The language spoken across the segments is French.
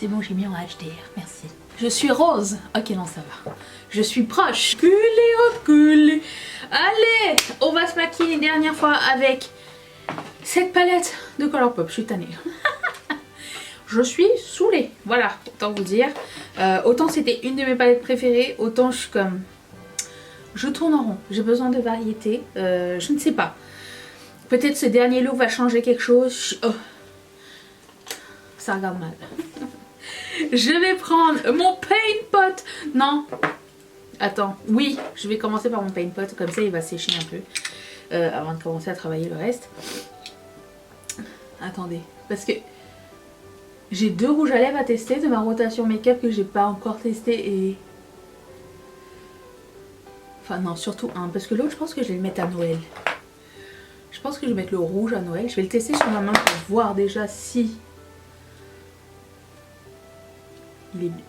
C'est bon, j'ai mis en HDR, merci. Je suis rose. Ok, non, ça va. Je suis proche. Reculez. Allez, on va se maquiller une dernière fois avec cette palette de Colourpop. Je suis tannée. Je suis saoulée. Voilà, autant vous dire. Autant c'était une de mes palettes préférées, autant je suis comme... Je tourne en rond. J'ai besoin de variété. Je ne sais pas. Peut-être ce dernier look va changer quelque chose. Oh. Ça regarde mal. Je vais prendre mon paint pot. Non. Attends. Oui, je vais commencer par mon paint pot. Comme ça, il va sécher un peu. Avant de commencer à travailler le reste. Attendez. Parce que j'ai 2 rouges à lèvres à tester de ma rotation make-up que j'ai pas encore testé. Et... Enfin non, surtout un. Parce que l'autre, je pense que je vais le mettre à Noël. Je pense que je vais mettre le rouge à Noël. Je vais le tester sur ma main pour voir déjà si...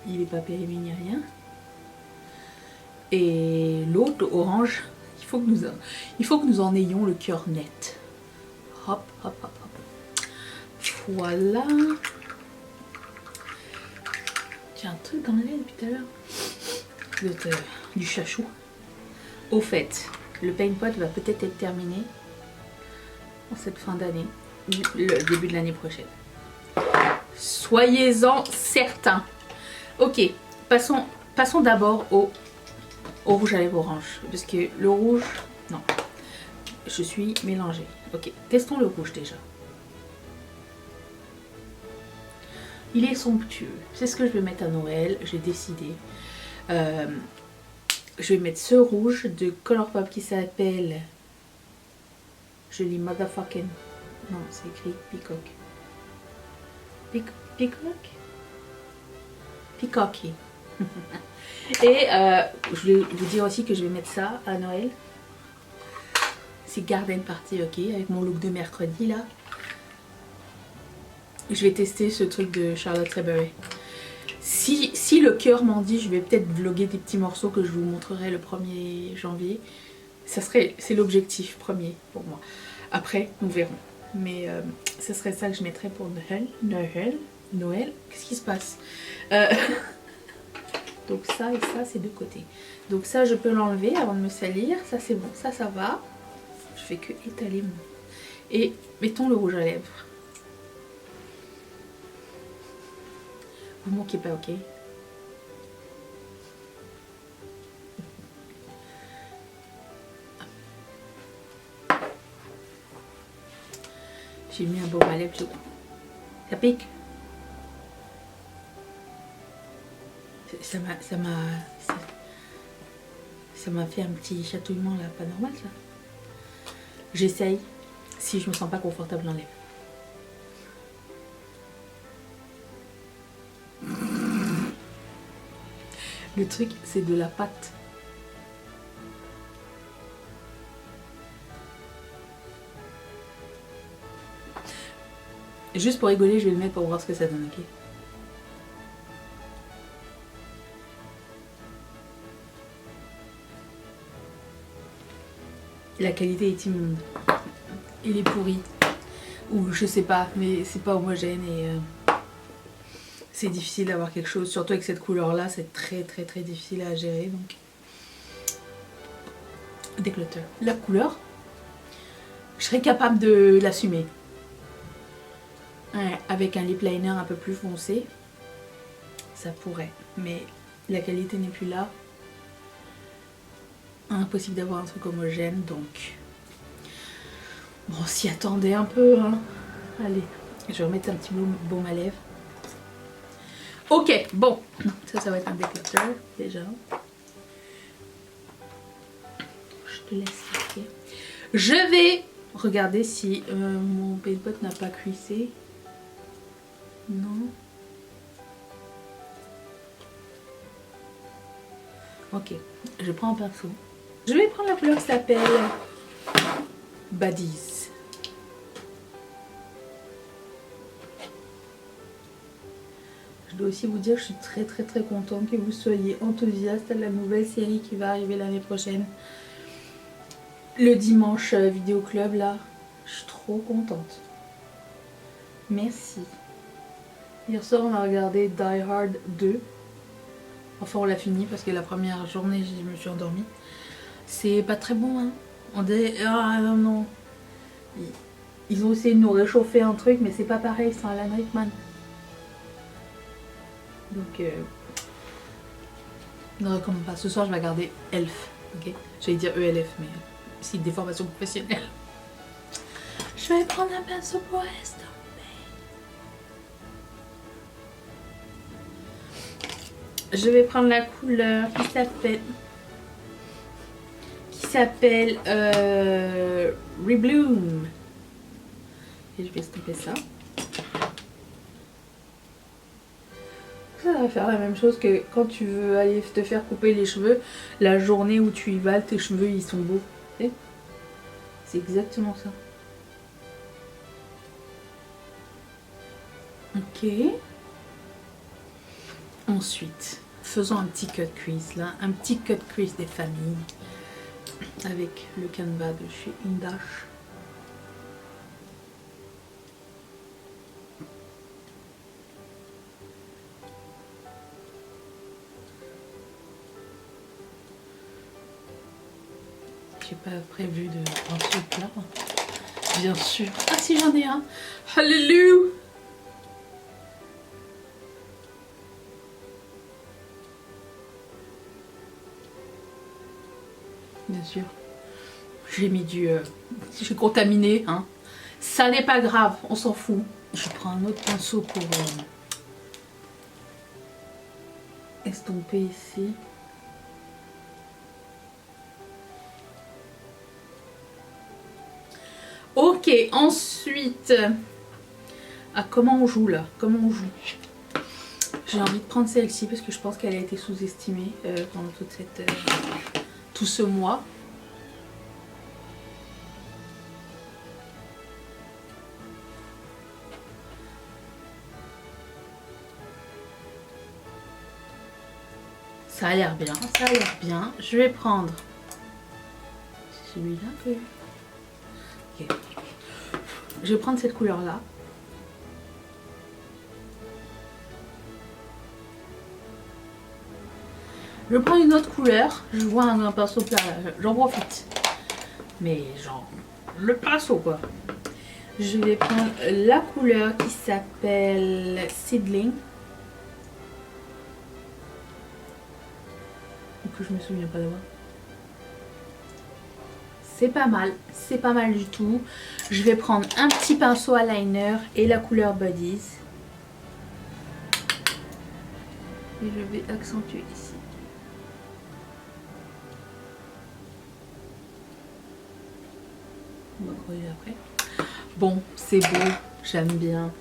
Il est pas périmé ni rien. Et l'autre, orange, il faut que nous en ayons le cœur net. Hop, hop, hop, hop. Voilà. J'ai un truc dans l'œil depuis tout à l'heure. Du chachou. Au fait, le paint pot va peut-être être terminé en cette fin d'année ou le début de l'année prochaine. Soyez-en certains. Ok, passons d'abord au rouge à lèvres orange. Parce que le rouge, non, je suis mélangée. Ok, testons le rouge déjà. Il est somptueux. C'est ce que je vais mettre à Noël, j'ai décidé. Je vais mettre ce rouge de Colourpop qui s'appelle... Je lis motherfucking... Non, c'est écrit Peacock. Peacock? Peacocky. Et je vais vous dire aussi que je vais mettre ça à Noël. C'est Garden Party, ok, avec mon look de mercredi là. Je vais tester ce truc de Charlotte Tilbury. Si le cœur m'en dit, je vais peut-être vlogger des petits morceaux que je vous montrerai le 1er janvier. C'est l'objectif premier pour moi. Après, nous verrons. Mais ce serait ça que je mettrais pour Noël. Qu'est-ce qui se passe? Donc ça et ça, c'est de côté. Donc ça, je peux l'enlever avant de me salir. Ça, c'est bon. Ça va. Je fais que étaler mon... Et mettons le rouge à lèvres. Vous manquez pas, ok? J'ai mis un baume à lèvres. Ça pique? Ça m'a fait un petit chatouillement là, pas normal ça. J'essaye si je me sens pas confortable dans les lèvres. Le truc c'est de la pâte. Juste pour rigoler, je vais le mettre pour voir ce que ça donne, ok? La qualité est immonde. Il est pourri. Ou je sais pas, mais c'est pas homogène et c'est difficile d'avoir quelque chose. Surtout avec cette couleur là, c'est très difficile à gérer. Donc, déclutter. La couleur, je serais capable de l'assumer. Ouais, avec un lip liner un peu plus foncé, ça pourrait. Mais la qualité n'est plus là. Impossible d'avoir un truc homogène, donc bon, on s'y attendait un peu, hein. Allez, je vais remettre un petit baume à lèvres. Ok, bon, ça va être un déclencheur déjà. Je te laisse marquer. Je vais regarder si mon paint pot n'a pas cuissé. Non. Ok, je prends un pinceau. Je vais prendre la couleur qui s'appelle Baddies. Je dois aussi vous dire que je suis très contente que vous soyez enthousiaste à la nouvelle série qui va arriver l'année prochaine. Le dimanche vidéo club là, je suis trop contente. Merci. Hier soir, on a regardé Die Hard 2. Enfin, on l'a fini parce que la première journée, je me suis endormie. C'est pas très bon, hein. On dit, ah non, non. Ils ont essayé de nous réchauffer un truc, mais c'est pas pareil, c'est Alan Rickman. Donc, je ne recommande pas. Ce soir, je vais regarder Elf. Ok, j'allais dire ELF, mais c'est des formations professionnelles. Je vais prendre un pinceau pour estomper. Je vais prendre la couleur qui s'appelle Rebloom. Et je vais estomper ça. Ça va faire la même chose que quand tu veux aller te faire couper les cheveux, la journée où tu y vas, tes cheveux ils sont beaux. C'est exactement ça. Ok. Ensuite, faisons un petit cut crease là, un petit cut crease des familles avec le canevas de chez Indash. J'ai pas prévu de un truc là. Bien sûr. Ah si j'en ai un. Hallelujah. Bien sûr. J'ai mis du... j'ai contaminé, hein. Ça n'est pas grave, on s'en fout. Je prends un autre pinceau pour estomper ici. Ok, ensuite... Ah, comment on joue là? Comment on joue? J'ai envie de prendre celle-ci parce que je pense qu'elle a été sous-estimée pendant toute cette... tout ce mois. Ça a l'air bien, ça a l'air bien. Je vais prendre celui-là que... Okay. Je vais prendre cette couleur-là. Je prends une autre couleur. Je vois un pinceau plat, j'en profite. Mais genre, le pinceau quoi. Je vais prendre la couleur qui s'appelle Seedling. Que je me souviens pas d'avoir. C'est pas mal du tout. Je vais prendre un petit pinceau eyeliner et la couleur Buddies. Et je vais accentuer ici. On va corriger après. Bon, c'est beau, j'aime bien.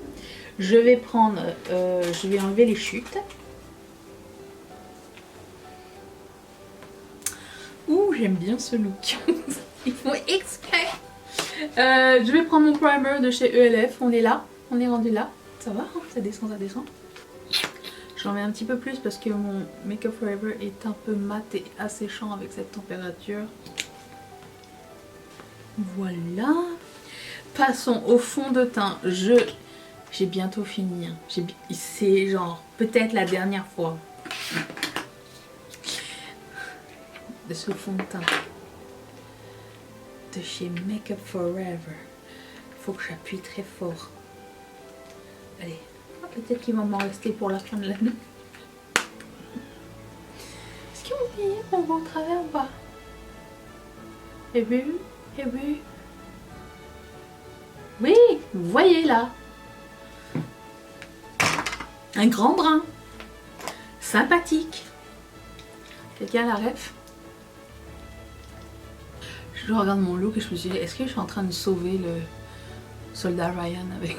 Je vais prendre, je vais enlever les chutes. Ouh, j'aime bien ce look. Il faut exprès. Je vais prendre mon primer de chez ELF. On est là, on est rendu là. Ça va, hein, ça descend, ça descend. J'en mets un petit peu plus parce que mon Make Up Forever est un peu mat et asséchant avec cette température. Voilà. Passons au fond de teint. J'ai bientôt fini. Hein. C'est genre peut-être la dernière fois de ce fond de teint de chez Make Up Forever. Il faut que j'appuie très fort. Allez, peut-être qu'il va m'en rester pour la fin de l'année. Est-ce qu'ils ont oublié qu'on va au travers ou pas? Eh oui, eh oui. Oui, vous voyez là. Un grand brun. Sympathique. Quelqu'un a la ref? Je regarde mon look et je me suis dit, est-ce que je suis en train de sauver le soldat Ryan avec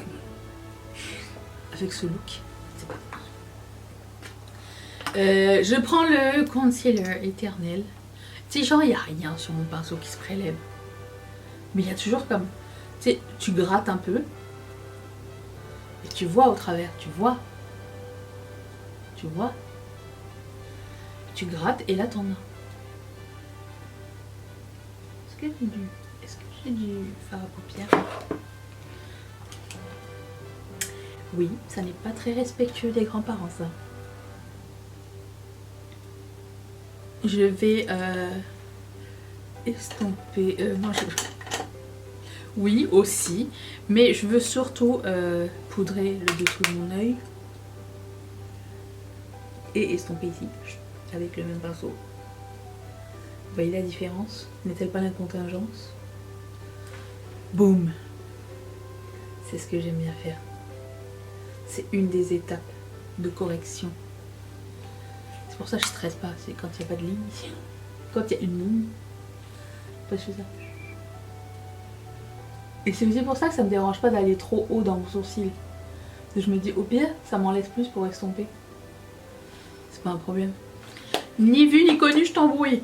ce look? C'est pas grave. Je prends le concealer éternel. Tu sais, genre, il n'y a rien sur mon pinceau qui se prélève. Mais il y a toujours comme... Tu sais, tu grattes un peu. Et tu vois au travers, tu vois. Tu vois. Tu grattes et là, t'en as. Est-ce que j'ai du fard à paupières? Oui, ça n'est pas très respectueux des grands-parents, ça. Je vais estomper... non, oui, aussi. Mais je veux surtout poudrer le dessous de mon œil. Et estomper ici, avec le même pinceau. Vous voyez la différence? N'est-elle pas la contingence? Boum! C'est ce que j'aime bien faire. C'est une des étapes de correction. C'est pour ça que je stresse pas. C'est quand il n'y a pas de ligne. Quand il y a une ligne, je fais ça. Et c'est aussi pour ça que ça me dérange pas d'aller trop haut dans mon sourcil. Je me dis au pire, ça m'en laisse plus pour estomper. C'est pas un problème. Ni vu ni connu, je t'embrouille.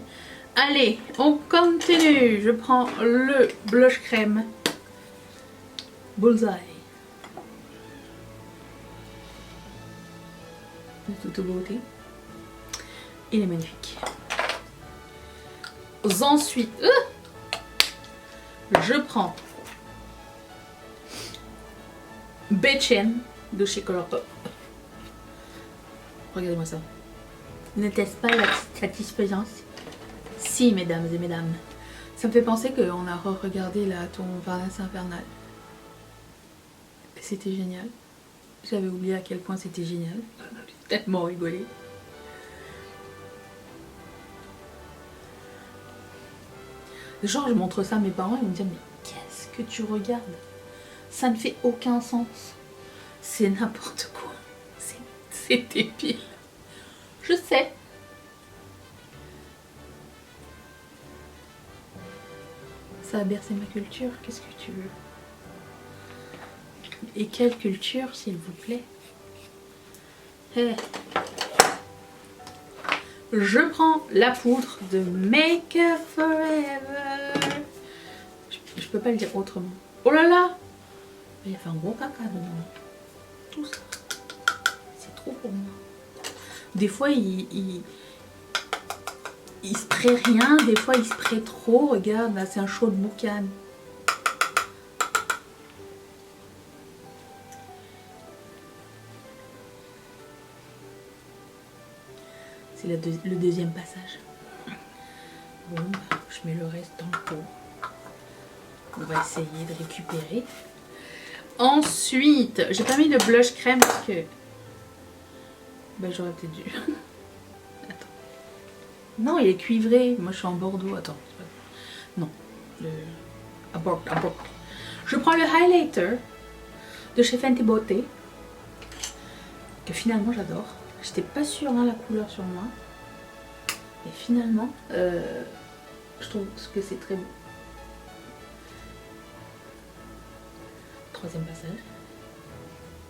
Allez, on continue. Je prends le blush crème. Bullseye. De toute beauté. Il est magnifique. Ensuite, je prends Betchen de chez Colourpop. Regardez-moi ça. N'était-ce pas la satisfaisance? Si, mesdames et mesdames. Ça me fait penser qu'on a re-regardé la Tour Montparnasse infernale. C'était génial. J'avais oublié à quel point c'était génial. J'ai tellement rigolé. Genre, je montre ça à mes parents, ils me disent mais qu'est-ce que tu regardes? Ça ne fait aucun sens. C'est n'importe quoi. C'est débile. Je sais. Ça a bercé ma culture, qu'est-ce que tu veux? Et quelle culture, s'il vous plaît? Hey. Je prends la poudre de Make Up Forever. Je peux pas le dire autrement. Oh là là! Il y a fait un gros caca dedans. Tout ça. C'est trop pour moi. Des fois, il spray rien. Des fois, il spray trop. Regarde, là, c'est un chaud de boucan. C'est le deuxième passage. Bon, je mets le reste dans le pot. On va essayer de récupérer. Ensuite, j'ai pas mis de blush crème parce que... Ben, j'aurais peut-être dû. Attends. Non, il est cuivré. Moi, je suis en Bordeaux. Attends. Non. Abort. Je prends le highlighter de chez Fenty Beauté. Que finalement, j'adore. J'étais pas sûre la couleur sur moi. Et finalement, je trouve que c'est très beau. Troisième passage.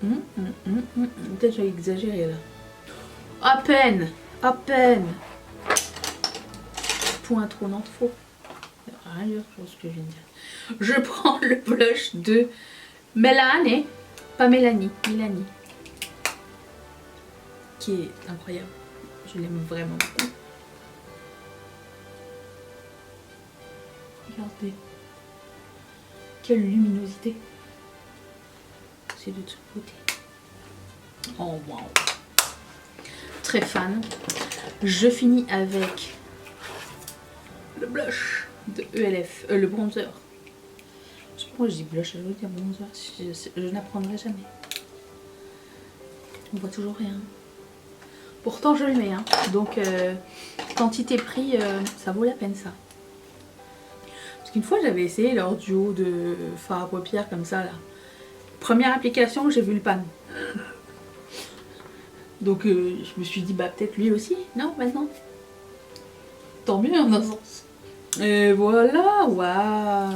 Peut-être j'ai exagéré là. À peine. Point trop, non, faux. Rien dire sur ce que je viens de dire. Je prends le blush de Mélanie. Pas Mélanie, Mélanie. Qui est incroyable. Je l'aime vraiment beaucoup. Regardez. Quelle luminosité. C'est de toute beauté. Oh wow. Très fan. Je finis avec le blush de ELF. Le bronzer. Je sais pas pourquoi je dis blush, je veux dire bronzer. Je n'apprendrai jamais. On voit toujours rien. Pourtant je le mets. Hein. Donc quantité prix, ça vaut la peine ça. Parce qu'une fois j'avais essayé leur duo de fard à paupières comme ça là. Première application, j'ai vu le pan. Donc je me suis dit bah peut-être lui aussi, non maintenant. Tant mieux en un sens. Et voilà, waouh.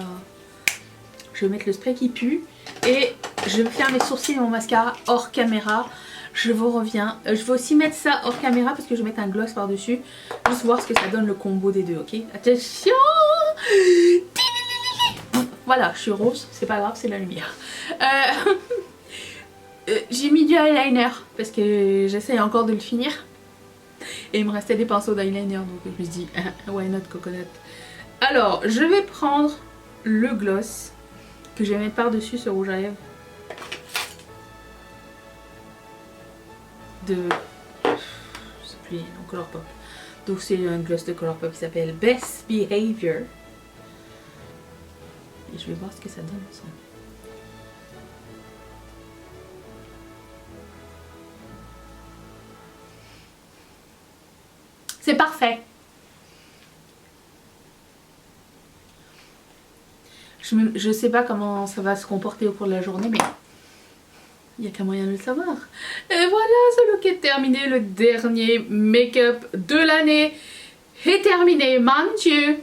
Je vais mettre le spray qui pue et je vais faire mes sourcils et mon mascara hors caméra. Je vous reviens. Je vais aussi mettre ça hors caméra parce que je vais mettre un gloss par dessus. Juste voir ce que ça donne le combo des deux, ok? Attention. Voilà, je suis rose, c'est pas grave, c'est la lumière. J'ai mis du eyeliner parce que j'essaye encore de le finir. Et il me restait des pinceaux d'eyeliner, donc je me suis dit, why not coconut. Alors, je vais prendre le gloss que je vais mettre par-dessus ce rouge à lèvres. de... Je sais plus, non, Colourpop. Donc c'est un gloss de Colourpop qui s'appelle Best Behavior. Et je vais voir ce que ça donne ensemble. C'est parfait. Je sais pas comment ça va se comporter au cours de la journée, mais il n'y a qu'un moyen de le savoir. Et voilà, ce look est terminé. Le dernier make-up de l'année est terminé. Mon Dieu!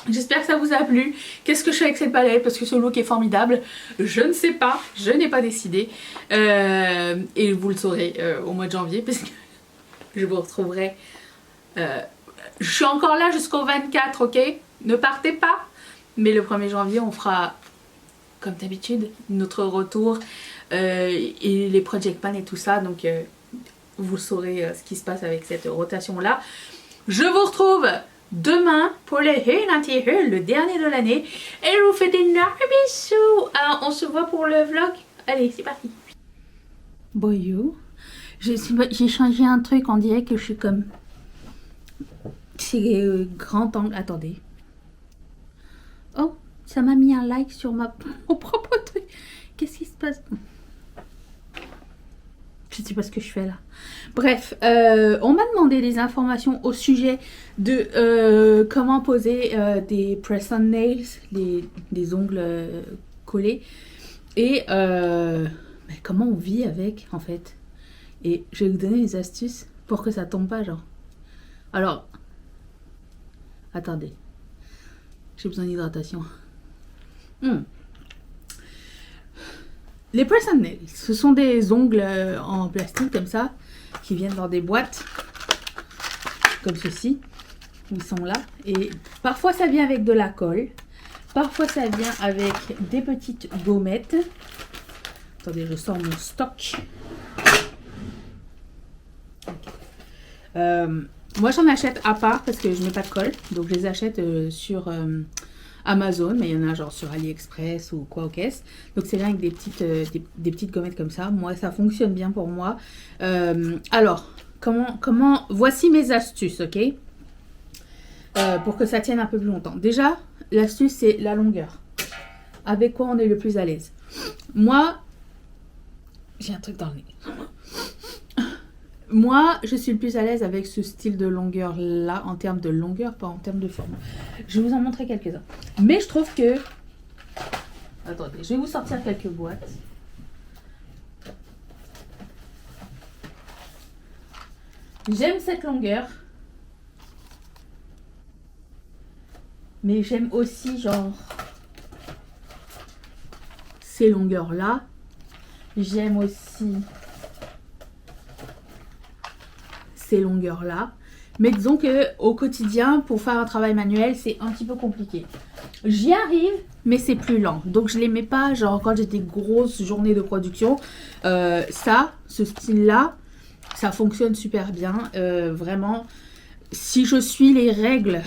J'espère que ça vous a plu. Qu'est-ce que je fais avec cette palette? Parce que ce look est formidable. Je ne sais pas. Je n'ai pas décidé. Et vous le saurez au mois de janvier. Parce que je vous retrouverai. Je suis encore là jusqu'au 24, ok? Ne partez pas. Mais le 1er janvier, on fera, comme d'habitude, notre retour. Et les Project Pan et tout ça. Donc, vous saurez ce qui se passe avec cette rotation-là. Je vous retrouve demain pour le haul anti-haul, le dernier de l'année. Et je vous fais d'énormes bisous. Alors, on se voit pour le vlog. Allez, c'est parti. Boyou. J'ai changé un truc, on dirait que je suis comme... C'est grand angle. Attendez. Oh, ça m'a mis un like sur mon propre truc. Qu'est-ce qui se passe? Je ne sais pas ce que je fais là. Bref, on m'a demandé des informations au sujet de comment poser des press-on nails, des ongles collés. Et comment on vit avec, en fait. Et je vais vous donner des astuces pour que ça tombe pas, genre. Alors, attendez. J'ai besoin d'hydratation. Les press-on nails, ce sont des ongles en plastique comme ça, qui viennent dans des boîtes, comme ceci. Ils sont là. Et parfois ça vient avec de la colle. Parfois ça vient avec des petites gommettes. Attendez, je sors mon stock. Okay. Moi j'en achète à part parce que je n'ai pas de colle. Donc je les achète sur Amazon, mais il y en a genre sur AliExpress ou quoi aux caisses. Donc c'est bien avec des petites gommettes comme ça. Moi ça fonctionne bien pour moi. Alors, voici mes astuces, ok? Pour que ça tienne un peu plus longtemps. Déjà, l'astuce c'est la longueur. Avec quoi on est le plus à l'aise? Moi, j'ai un truc dans le nez. Moi, je suis le plus à l'aise avec ce style de longueur là, en termes de longueur, pas en termes de forme. Je vais vous en montrer quelques-uns. Mais je trouve que... Attendez, je vais vous sortir quelques boîtes. J'aime cette longueur. Mais j'aime aussi genre ces longueurs là. J'aime aussi ces longueurs là, mais disons que au quotidien pour faire un travail manuel c'est un petit peu compliqué. J'y arrive mais c'est plus lent, donc je les mets pas genre quand j'ai des grosses journées de production. Ce style là ça fonctionne super bien, vraiment. Si je suis les règles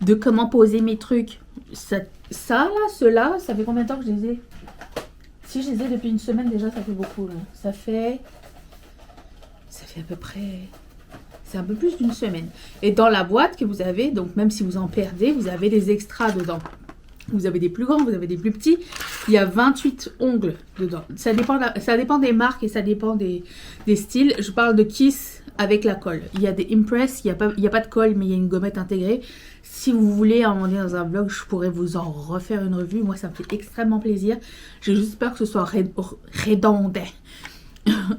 de comment poser mes trucs, ceux-là, ça fait combien de temps que je les ai? Si je les ai depuis une semaine déjà, ça fait beaucoup là. Ça fait à peu près... C'est un peu plus d'une semaine. Et dans la boîte que vous avez, donc même si vous en perdez, vous avez des extras dedans. Vous avez des plus grands, vous avez des plus petits. Il y a 28 ongles dedans. Ça dépend des marques et ça dépend des styles. Je parle de Kiss avec la colle. Il y a des Impress, il n'y a pas de colle, mais il y a une gommette intégrée. Si vous voulez en donner dans un vlog, je pourrais vous en refaire une revue. Moi, ça me fait extrêmement plaisir. J'ai juste peur que ce soit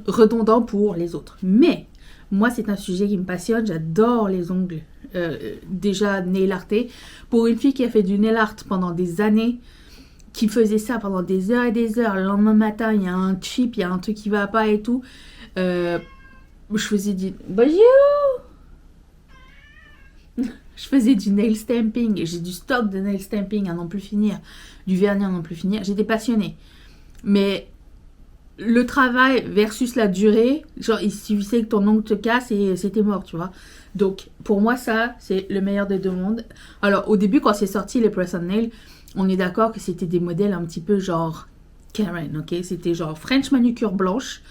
redondant pour les autres. Mais moi, c'est un sujet qui me passionne. J'adore les ongles déjà nail artés. Pour une fille qui a fait du nail art pendant des années, qui faisait ça pendant des heures et des heures, le lendemain matin, il y a un chip, il y a un truc qui va pas et tout. Je faisais du... Bonjour. Je faisais du nail stamping. J'ai du stock de nail stamping à n'en plus finir. Du vernis à n'en plus finir. J'étais passionnée. Mais... le travail versus la durée, genre il suffisait que ton ongle te casse et c'était mort, tu vois. Donc pour moi ça c'est le meilleur des deux mondes. Alors au début quand c'est sorti les press-on nails, on est d'accord que c'était des modèles un petit peu genre Karen, ok. C'était genre French manucure blanche,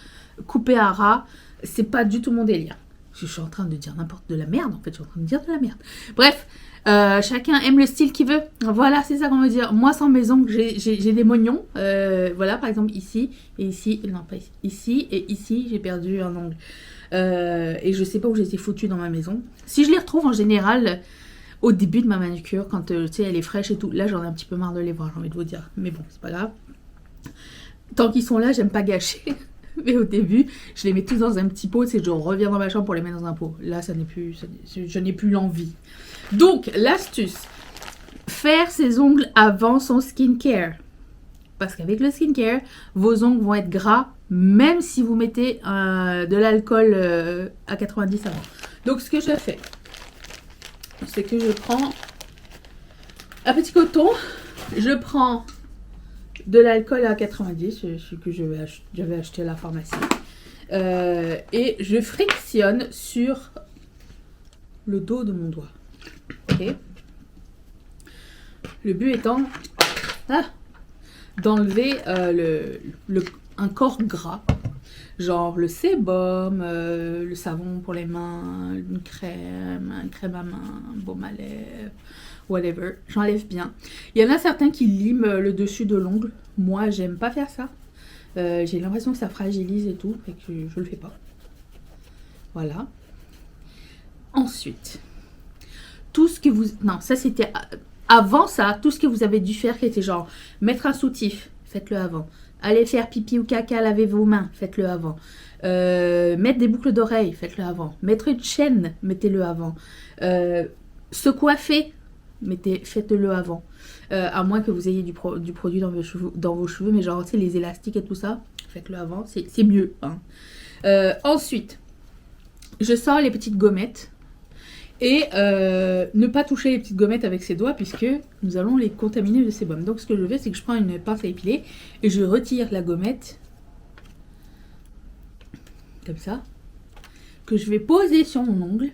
coupée à ras, c'est pas du tout mon délire. Je suis en train de dire n'importe de la merde, en fait, je suis en train de dire de la merde. Bref, chacun aime le style qu'il veut. Voilà, c'est ça qu'on veut dire. Moi, sans mes ongles, j'ai des mognons. Voilà, par exemple, ici, et ici, non, pas ici, ici, et ici, j'ai perdu un ongle. Et je sais pas où j'ai été foutue dans ma maison. Si je les retrouve, en général, au début de ma manucure, quand, tu sais, elle est fraîche et tout, là, j'en ai un petit peu marre de les voir, j'ai envie de vous dire. Mais bon, c'est pas grave. Tant qu'ils sont là, j'aime pas gâcher. Mais au début, je les mets tous dans un petit pot, c'est je reviens dans ma chambre pour les mettre dans un pot. Là, ça n'est plus, je n'ai plus l'envie. Donc, l'astuce, faire ses ongles avant son skincare. Parce qu'avec le skincare, vos ongles vont être gras, même si vous mettez de l'alcool à 90 avant. Donc, ce que je fais, c'est que je prends un petit coton, je prends de l'alcool à 90, ce que j'avais acheté à la pharmacie. Et je frictionne sur le dos de mon doigt. Ok. Le but étant d'enlever un corps gras. Genre le sébum, le savon pour les mains, une crème à main, un baume à lèvres, whatever. J'enlève bien. Il y en a certains qui liment le dessus de l'ongle. Moi, j'aime pas faire ça. J'ai l'impression que ça fragilise et tout, et que je le fais pas. Voilà. Ensuite, tout ce que vous... Non, ça c'était... Avant ça, tout ce que vous avez dû faire qui était genre mettre un soutif, faites-le avant. Aller faire pipi ou caca, lavez vos mains, faites-le avant. Mettre des boucles d'oreilles, faites-le avant. Mettre une chaîne, mettez-le avant. Se coiffer, faites-le avant. À moins que vous ayez du produit dans vos cheveux, mais genre, tu sais, les élastiques et tout ça, faites-le avant, c'est mieux. Hein. Ensuite, je sors les petites gommettes. Et ne pas toucher les petites gommettes avec ses doigts puisque nous allons les contaminer de sébum. Donc ce que je fais, c'est que je prends une pince à épiler et je retire la gommette, comme ça, que je vais poser sur mon ongle.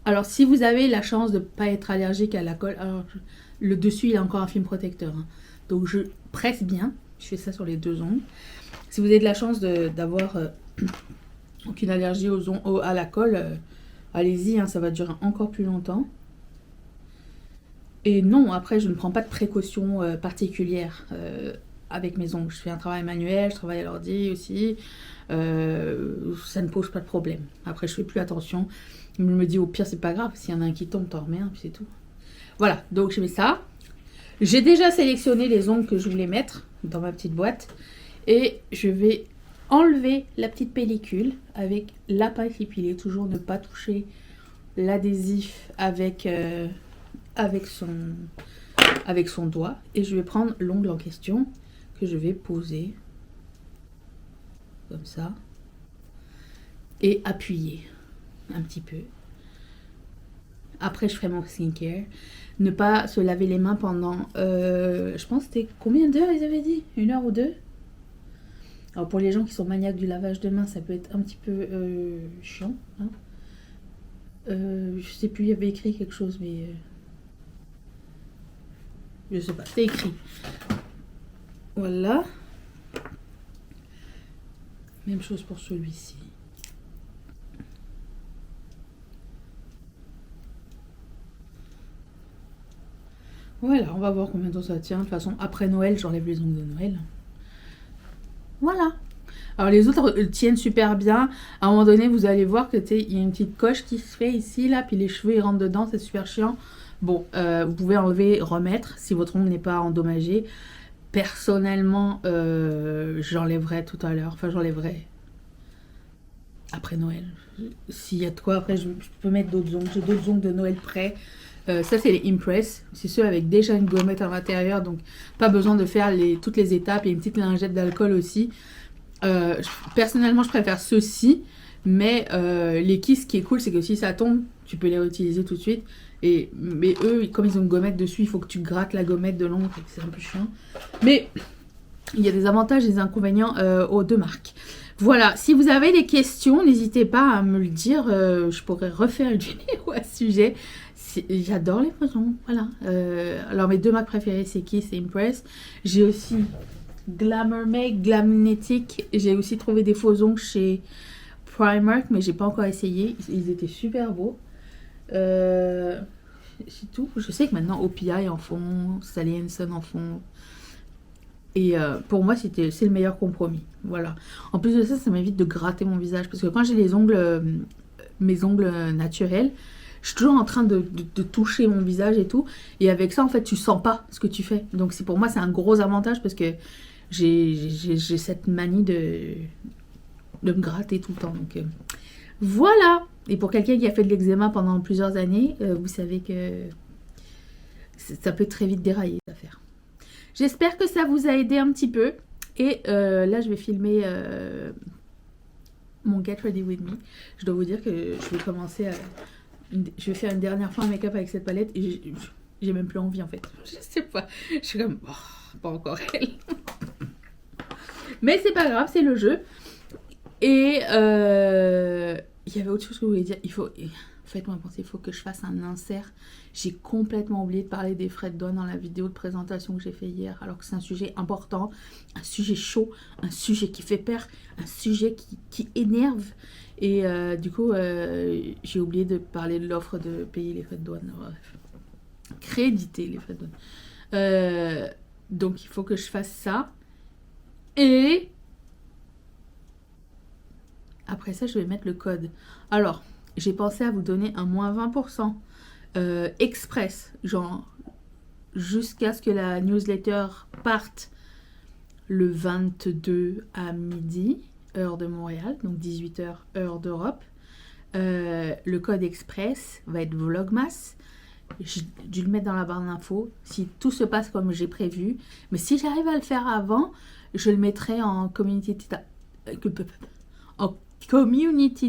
Alors si vous avez la chance de ne pas être allergique à la colle, alors le dessus il a encore un film protecteur. Hein. Donc je presse bien, je fais ça sur les deux ongles. Si vous avez de la chance d'avoir aucune allergie à la colle... allez-y, hein, ça va durer encore plus longtemps. Et non, après, je ne prends pas de précautions particulières avec mes ongles. Je fais un travail manuel, je travaille à l'ordi aussi. Ça ne pose pas de problème. Après, je fais plus attention. Je me dis, au pire, c'est pas grave. S'il y en a un qui tombe, t'en remets un, puis c'est tout. Voilà, donc je mets ça. J'ai déjà sélectionné les ongles que je voulais mettre dans ma petite boîte. Et je vais... enlever la petite pellicule avec la pince épilée, toujours ne pas toucher l'adhésif avec son doigt. Et je vais prendre l'ongle en question que je vais poser comme ça et appuyer un petit peu. Après, je ferai mon skincare. Ne pas se laver les mains pendant, je pense que c'était combien d'heures ils avaient dit? 1 heure ou 2? Alors pour les gens qui sont maniaques du lavage de mains, ça peut être un petit peu chiant. Hein. Je sais plus, il y avait écrit quelque chose, mais je sais pas, c'est écrit. Voilà. Même chose pour celui-ci. Voilà, on va voir combien de temps ça tient. De toute façon, après Noël, j'enlève les ongles de Noël. Voilà. Alors les autres tiennent super bien. À un moment donné, vous allez voir que il y a une petite coche qui se fait ici, là, puis les cheveux ils rentrent dedans, c'est super chiant. Bon, vous pouvez enlever, remettre si votre ongle n'est pas endommagé. Personnellement, j'enlèverai tout à l'heure. Enfin, j'enlèverai après Noël. S'il y a de quoi, après je peux mettre d'autres ongles. J'ai d'autres ongles de Noël prêts. Ça c'est les Impress, c'est ceux avec déjà une gommette à l'intérieur, donc pas besoin de faire toutes les étapes. Il y a une petite lingette d'alcool aussi. Personnellement je préfère ceux-ci, mais les Kiss, ce qui est cool, c'est que si ça tombe, tu peux les réutiliser tout de suite. Mais eux, comme ils ont une gommette dessus, il faut que tu grattes la gommette de l'ongle, c'est un peu chiant. Mais il y a des avantages et des inconvénients aux deux marques. Voilà, si vous avez des questions, n'hésitez pas à me le dire, je pourrais refaire une vidéo à ce sujet. J'adore les poisons, voilà. Alors mes deux marques préférées, c'est Kiss et Impress. J'ai aussi Glamour Make, Glamnetic. J'ai aussi trouvé des faux ongles chez Primark, mais j'ai pas encore essayé. Ils étaient super beaux. C'est tout. Je sais que maintenant OPI en font, Sally Hansen en font. Et pour moi, c'est le meilleur compromis. Voilà. En plus de ça, ça m'évite de gratter mon visage. Parce que quand j'ai les ongles, mes ongles naturels, je suis toujours en train de toucher mon visage et tout. Et avec ça, en fait, tu sens pas ce que tu fais. Donc pour moi, c'est un gros avantage parce que j'ai cette manie de me gratter tout le temps. Donc voilà. Et pour quelqu'un qui a fait de l'eczéma pendant plusieurs années, vous savez que ça peut très vite dérailler cette affaire. J'espère que ça vous a aidé un petit peu. Et là, je vais filmer mon Get Ready With Me. Je dois vous dire que je vais commencer à... Je vais faire une dernière fois un make-up avec cette palette. Et j'ai même plus envie, en fait. Je sais pas. Je suis comme... Oh, pas encore elle. Mais c'est pas grave, c'est le jeu. Et il y avait autre chose que je voulais dire. Faites-moi penser, il faut que je fasse un insert. J'ai complètement oublié de parler des frais de douane dans la vidéo de présentation que j'ai fait hier, alors que c'est un sujet important, un sujet chaud, un sujet qui fait peur, un sujet qui énerve. Et du coup, j'ai oublié de parler de l'offre de payer les frais de douane. Bref. Créditer les frais de douane. Donc, il faut que je fasse ça. Et après ça, je vais mettre le code. Alors, j'ai pensé à vous donner un moins 20% express, genre jusqu'à ce que la newsletter parte le 22 à midi, heure de Montréal, donc 18h, heure d'Europe. Le code express va être Vlogmas. J'ai dû le mettre dans la barre d'infos si tout se passe comme j'ai prévu. Mais si j'arrive à le faire avant, je le mettrai en community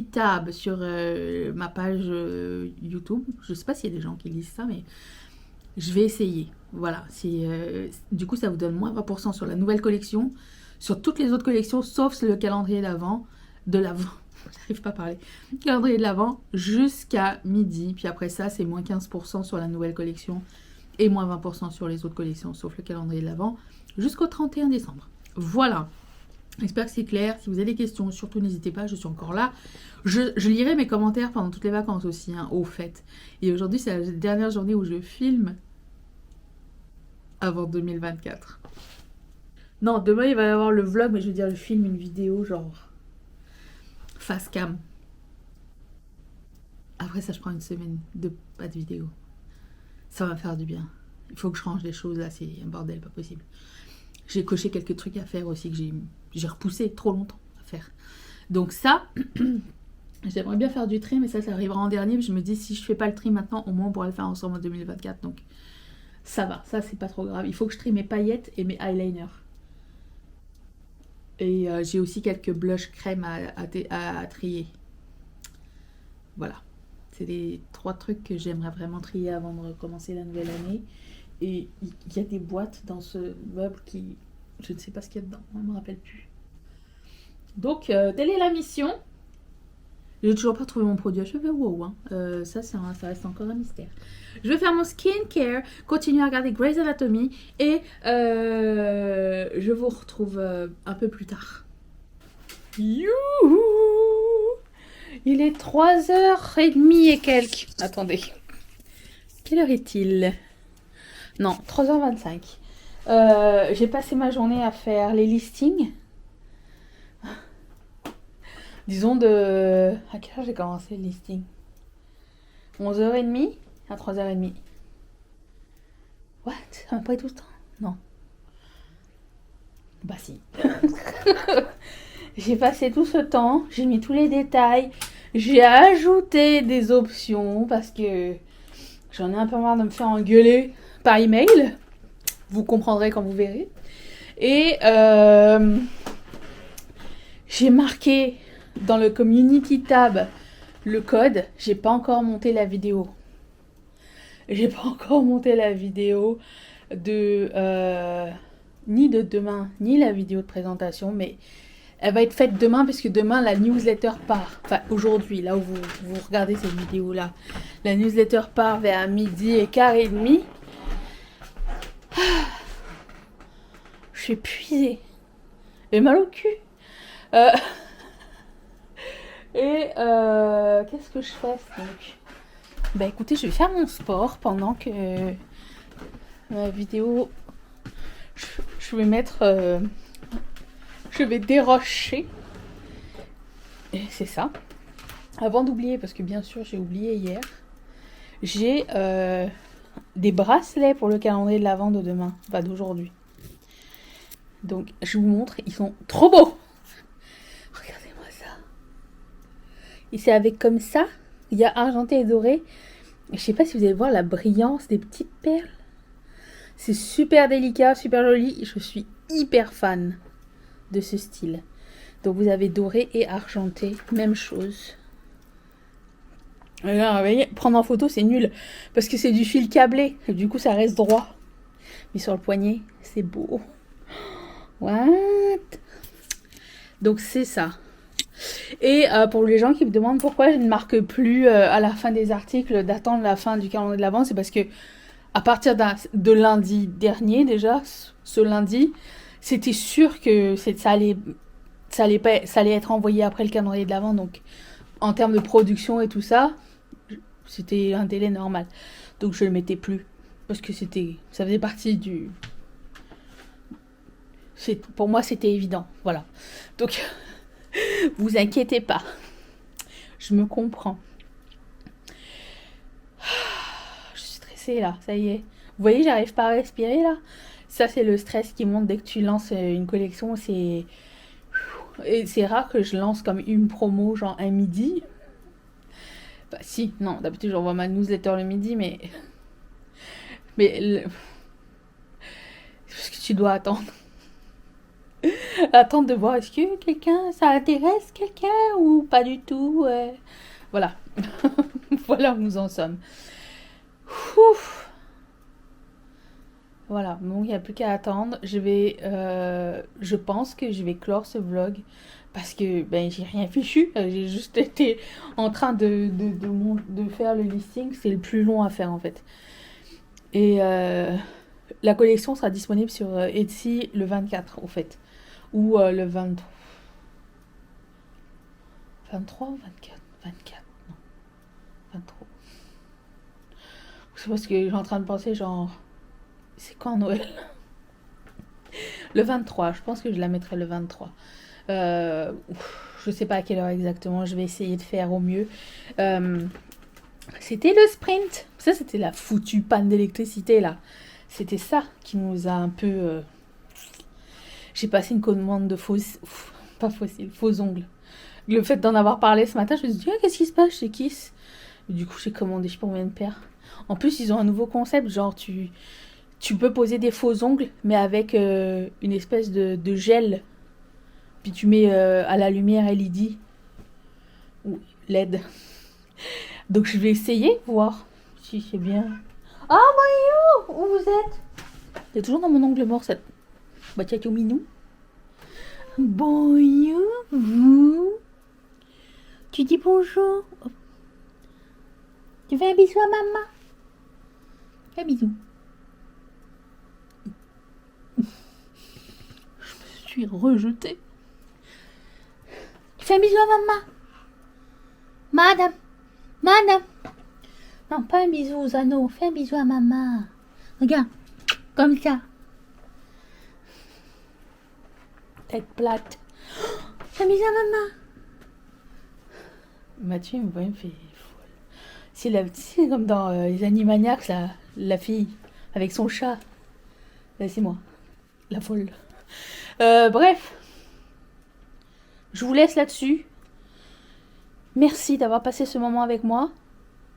tab sur ma page YouTube. Je sais pas s'il y a des gens qui lisent ça, mais je vais essayer. Voilà. Du coup, ça vous donne moins 20% sur la nouvelle collection, sur toutes les autres collections, sauf le calendrier d'avant, j'arrive pas à parler. Calendrier de l'avant jusqu'à midi. Puis après ça, c'est moins 15% sur la nouvelle collection et moins 20% sur les autres collections, sauf le calendrier de l'avant, jusqu'au 31 décembre. Voilà. J'espère que c'est clair. Si vous avez des questions, surtout n'hésitez pas, je suis encore là. Je lirai mes commentaires pendant toutes les vacances aussi, hein, au fait. Et aujourd'hui, c'est la dernière journée où je filme avant 2024. Non, demain, il va y avoir le vlog, mais je veux dire, je filme une vidéo, genre face cam. Après ça, je prends une semaine de pas de vidéo. Ça va me faire du bien. Il faut que je range des choses, là, c'est un bordel, pas possible. J'ai coché quelques trucs à faire aussi que j'ai repoussé trop longtemps à faire. Donc ça, j'aimerais bien faire du tri, mais ça arrivera en dernier. Mais je me dis, si je fais pas le tri maintenant, au moins on pourra le faire ensemble en 2024. Donc ça va, ça c'est pas trop grave. Il faut que je trie mes paillettes et mes eyeliners. Et j'ai aussi quelques blush crème à trier. Voilà. C'est les 3 trucs que j'aimerais vraiment trier avant de recommencer la nouvelle année. Et il y a des boîtes dans ce meuble qui... Je ne sais pas ce qu'il y a dedans, je ne me rappelle plus. Donc, telle est la mission. J'ai toujours pas trouvé mon produit à cheveux, wow, hein. Ça reste encore un mystère. Je vais faire mon skincare, continuer à regarder Grey's Anatomy et je vous retrouve un peu plus tard. Youhou! Il est 3h30 et quelques. Attendez. Quelle heure est-il? Non, 3h25. J'ai passé ma journée à faire les listings. Disons de... À quelle heure j'ai commencé le listing? 11h30 à 3h30. What? Ça m'a pas tout le temps? Non. Bah si. J'ai passé tout ce temps, j'ai mis tous les détails, j'ai ajouté des options parce que j'en ai un peu marre de me faire engueuler par email. Vous comprendrez quand vous verrez. Et j'ai marqué dans le community tab le code. J'ai pas encore monté la vidéo. J'ai pas encore monté la vidéo de ni de demain, ni la vidéo de présentation, mais elle va être faite demain parce que demain la newsletter part. Enfin aujourd'hui, là où vous regardez cette vidéo là, la newsletter part vers 12h15. Je Je suis épuisée. J'ai mal au cul. Euh, qu'est-ce que je fais donc? Bah écoutez, je vais faire mon sport pendant que ma vidéo. Je vais mettre. Je vais dérocher. Et c'est ça. Avant d'oublier, parce que bien sûr j'ai oublié hier, j'ai des bracelets pour le calendrier de l'Avent de demain, pas d'aujourd'hui. Donc je vous montre, ils sont trop beaux. Regardez-moi ça. Et c'est avec comme ça, il y a argenté et doré. Je sais pas si vous allez voir la brillance des petites perles. C'est super délicat, super joli. Je suis hyper fan de ce style. Donc vous avez doré et argenté, même chose. Et là, vous voyez, prendre en photo c'est nul parce que c'est du fil câblé. Et du coup ça reste droit. Mais sur le poignet, c'est beau. What? Donc c'est ça. Et pour les gens qui me demandent pourquoi je ne marque plus à la fin des articles d'attendre la fin du calendrier de l'Avent, c'est parce que à partir de lundi dernier déjà, ce lundi, c'était sûr que ça allait être envoyé après le calendrier de l'Avent. Donc en termes de production et tout ça, c'était un délai normal. Donc je le mettais plus parce que ça faisait partie du. Pour moi c'était évident, voilà. Donc vous inquiétez pas, je me comprends. Je suis stressée là, ça y est. Vous voyez, j'arrive pas à respirer là. Ça c'est le stress qui monte dès que tu lances une collection. Et c'est rare que je lance comme une promo genre un midi. Bah si, non, d'habitude j'envoie ma newsletter le midi, mais parce que tu dois attendre. Attendre de voir est-ce que ça intéresse quelqu'un ou pas du tout. Voilà. Voilà où nous en sommes. Ouf. Voilà, donc il n'y a plus qu'à attendre. Je pense que je vais clore ce vlog parce que j'ai rien fichu. J'ai juste été en train de faire le listing. C'est le plus long à faire en fait. Et la collection sera disponible sur Etsy le 24 au fait. Ou le 23. 23 ou 24 24, non. 23. C'est parce que je suis en train de penser genre. C'est quand Noël? Le 23, je pense que je la mettrai le 23. Je sais pas à quelle heure exactement, je vais essayer de faire au mieux. C'était le sprint. Ça, c'était la foutue panne d'électricité là. C'était ça qui nous a un peu. J'ai passé une commande de faux ongles. Le fait d'en avoir parlé ce matin, je me suis dit, qu'est-ce qui se passe chez Kiss? Du coup, j'ai commandé, je sais pas combien de paires. En plus, ils ont un nouveau concept, genre tu peux poser des faux ongles, mais avec une espèce de gel. Puis tu mets à la lumière LED. Ou LED. Donc je vais essayer, voir si c'est bien. Ah, Mario, où vous êtes? Il est toujours dans mon ongle mort, cette... Bah, tiens, minou. Bonjour, vous. Tu dis bonjour. Tu fais un bisou à maman. Un bisou. Je me suis rejetée. Tu fais un bisou à maman. Madame. Non, pas un bisou aux anneaux. Fais un bisou à maman. Regarde, comme ça. Tête plate. Fais un bisou à maman. Mathieu, il me fait folle. C'est comme dans les Animaniacs, la fille avec son chat. Là, c'est moi, la folle. Bref, je vous laisse là-dessus. Merci d'avoir passé ce moment avec moi.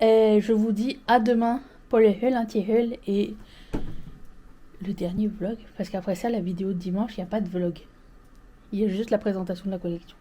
Et je vous dis à demain pour le Hull anti-Hull et le dernier vlog. Parce qu'après ça, la vidéo de dimanche, il n'y a pas de vlog. Il y a juste la présentation de la collection.